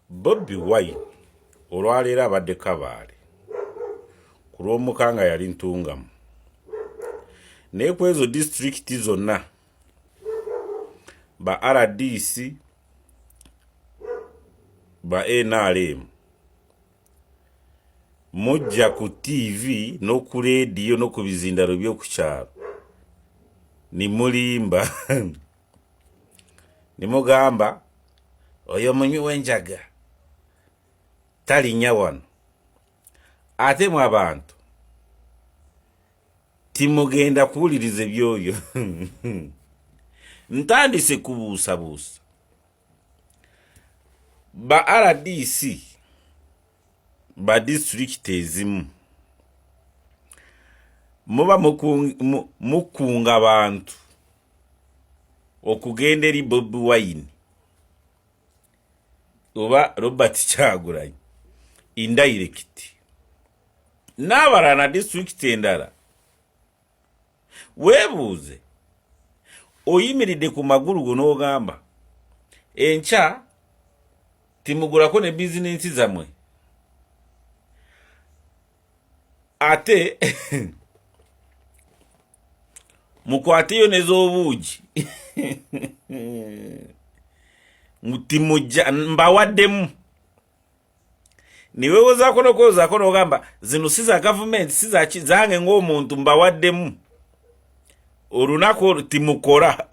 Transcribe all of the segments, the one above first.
Bobi Wine olwaleero abadde Kabaale ku lw'omukanga yali ntungamu naye ku ezo disitulikiti zonna ba RDC ba NRM mujja ku TV n'oku leediyo n'oku bizindalo by'oku kyalo nimulimba nimugamba oyo munywi w'enjaga talinnya wano ate mu abantu timugenda kuwuliriza ebyoyo ntandise kubuusabuusa ba RDC ba district ezimu muba mukunga abantu okugenda eri Bobi Wine oba Robert Kyagulanyi indirect n'abalala na district endala weebuuze oyimiridde ku magulu go n'ogamba enkya timugulako ne bizinensi zammwe ate mukwateyo n'ez'obuugi timujja mbawaddemu niwewozaako n'okwozaako n'ogamba zino si za gavumenti si zange ng'omuntu mbawaddemu olunaku olwo timukola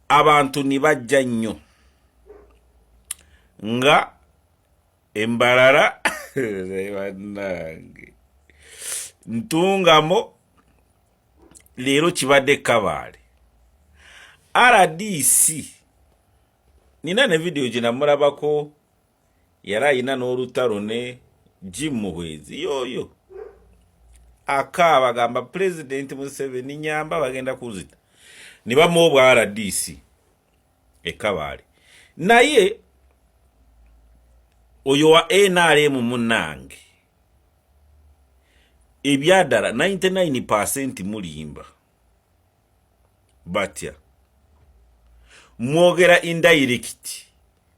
abantu nibajja nnyo nga embalala bannange ntungamo leero kibadde Kabaale RDC nina ne video gye namulabako yali ayina n'olutalo ne Jim Muhwezi yoyo akaaba agamba President Museveni nyamba bagenda kuzita ne bamuwa obwa RDC e Kabaale naye oyo wa NRM munnange ebyadala 99% mulimba batya mwogera indirect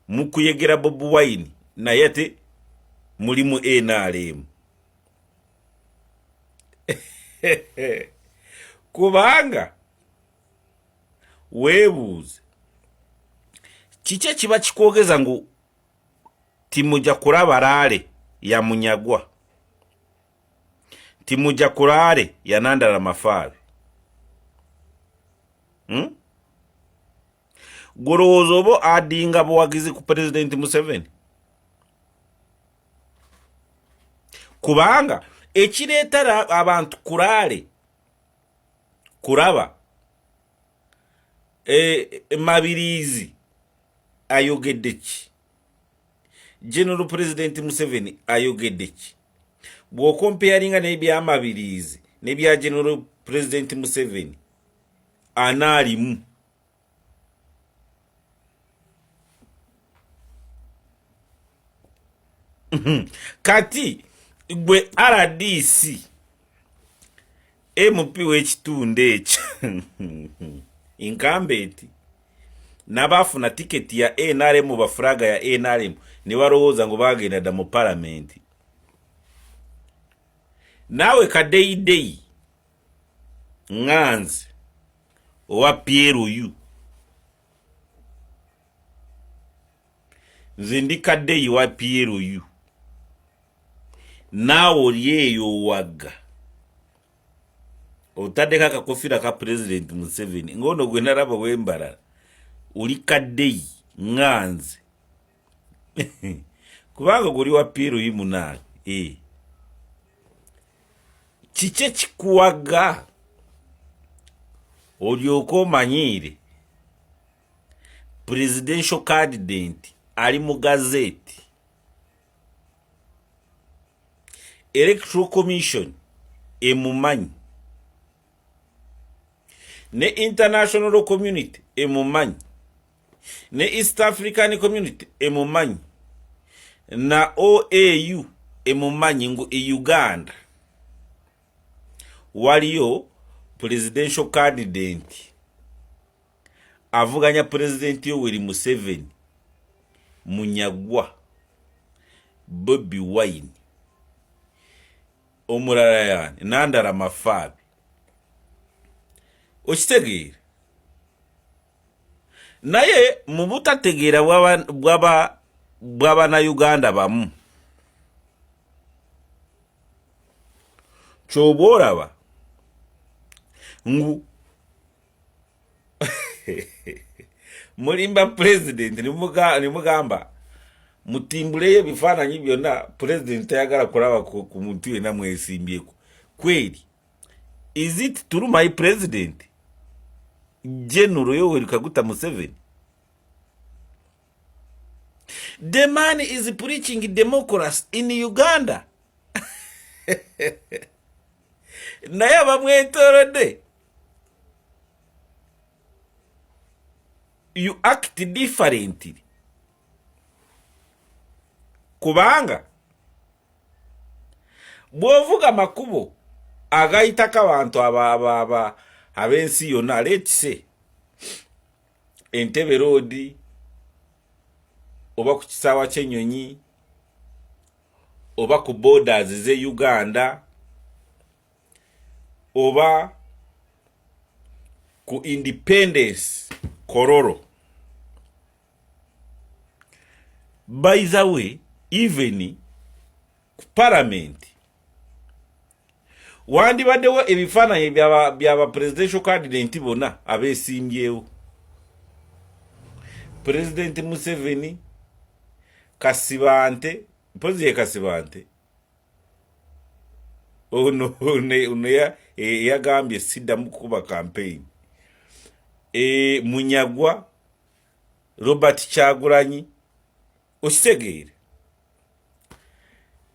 mukuyegera Bobi Wine naye ate mulimu NRM kubanga weebuuze kiki kiba kikwogeza ngu timujja kulaba laale ya Munyagwa timujja kulaale ya Nandala Mafaabi golowooza oba adinga buwagizi ku President Museveni kubanga ekireetera abantu kulaale kulaba Mabirizi ayogedde ki General President Museveni ayogedde ki bw'okompeyaringa n'ebya Mabirizi n'ebya General President Museveni anaalimu kati gwe RDC MP w'ekitundu ekyo inkambeti n'abaafuna tiketi ya NRM bafuraga ya NRM ne balowooza ngu bagenda dda mu palamenti naawe kadeyideyi nganze owa PLU nze ndi kaddeyi wa PLU naawe oli eyo wagga otaddeko akakofira ka President Museveni ng'ono gwe nalaba w'embalala oli kaddeyi nganze kubanga guli wa PLU munange kiki ekikuwaga olyoke omanyiire presidential candidate ali mu gazeti Electoral Commission emumanyi ne international community emumanyi ne East African community emumanyi na OAU emumanyi ngu Uganda waliyo presidential candidate avuganya President Yoweri Museveni Munyagwa, Bobi Wine, omulala yani Nandala Mafabi. Okitegeera naye mu butategeera bw'abana Uganda bamu ky'oba olaba ngu mulimba president ni mugamba mutimbuleyo ebifaananyi byonna president tayagala kulaba ku muntu yenna mwesimbyeko. Kweri, is it true my president General Yoweri Kaguta Museveni? The man is preaching democracy in Uganda. Naye abamwetoolodde you act differently. Kubanga bw'ovuga makubo agayitako abantu ab'ensi yonna, let's say Entebbe Road oba ku kisaawa ky'ennyonyi oba ku borders z'e Uganda oba ku Independence Kororo, by the way, even ku Parliament wandibaddewo ebifaananyi byaba presidential candidate bonna abeesimbyewo. President Museveni, Kasibante, mpozi ye Kasibante ono yagambye siddamu kukuba campaign. Munyagwa, Robert Kyagulanyi, okitegeere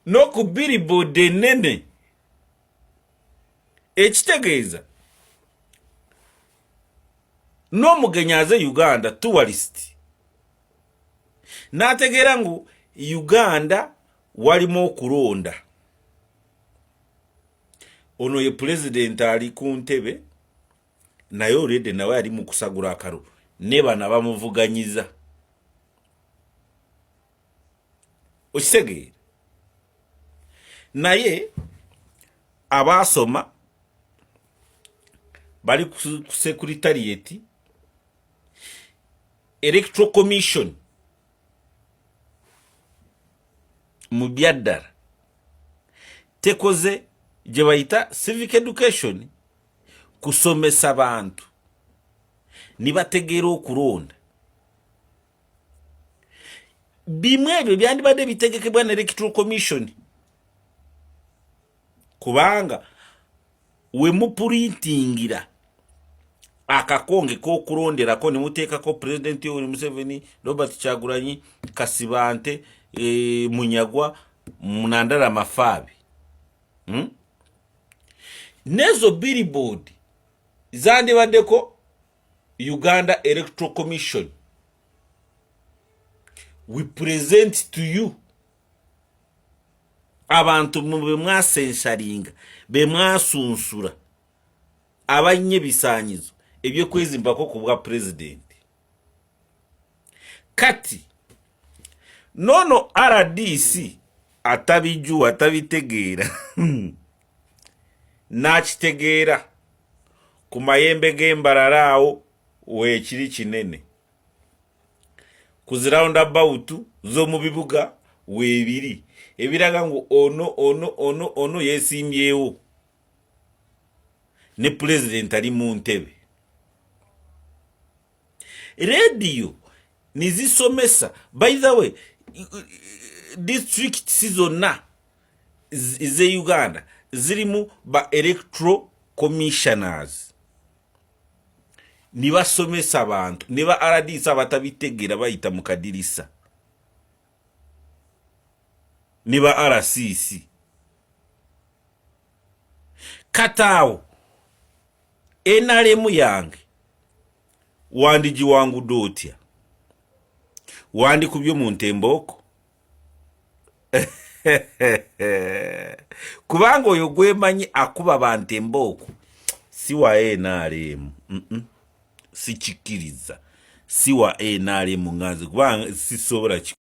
n'oku billboard ennene, ekitegeeza n'omugenyi aze Uganda tourist n'ategeera ngu Uganda walimu okulonda. Ono ye president ali ku ntebe naye olwedde nawe ali mu kusagula akalo ne bana bamuvuganyiza. Okitegeera naye abaasoma bali ku Secretariat Electoral Commission mu byaddala tekoze gye bayita civic education, kusomesa bantu nibategeera okulonda. Bimu ebyo byandibadde bitegekebwa ne Electoral Commission, kubanga we muprintingira akakonge k'okulonderako ne muteekako President Yoweri Museveni, Robert Kyagulanyi, Kasibante, Munyagwa, Nandala Mafabi. Nezo billboard zandibaddeko Uganda Electoral Commission. We present to you abantu be mwasensalinga, be mwasunsula, abanye bisaanyizo ebyokwezimbako ku bwa president. Kati nono RDC atabijju atabitegeera nakitegeera ku mayembe g'embalala awo weekiri kinene, ku roundabout z'omu bibuga weebiri ebiraga ngu ono yeesimbyewo ne president ali mu ntebe. Radio nizisomesa, by the way, district zonna ze Uganda zirimu ba electoral commissioners nibasomesa abantu niba RDC abatabitegeera bayita mu kadirisa, niba RCC kataawo NRM yange wandigiwangudde otya? Wandikubye mu ntembooko? Kubanga oyo gwemanyi akuba bantembooko si wa NRM. Sikikiriza si wa NRM nganze kubanga sisobola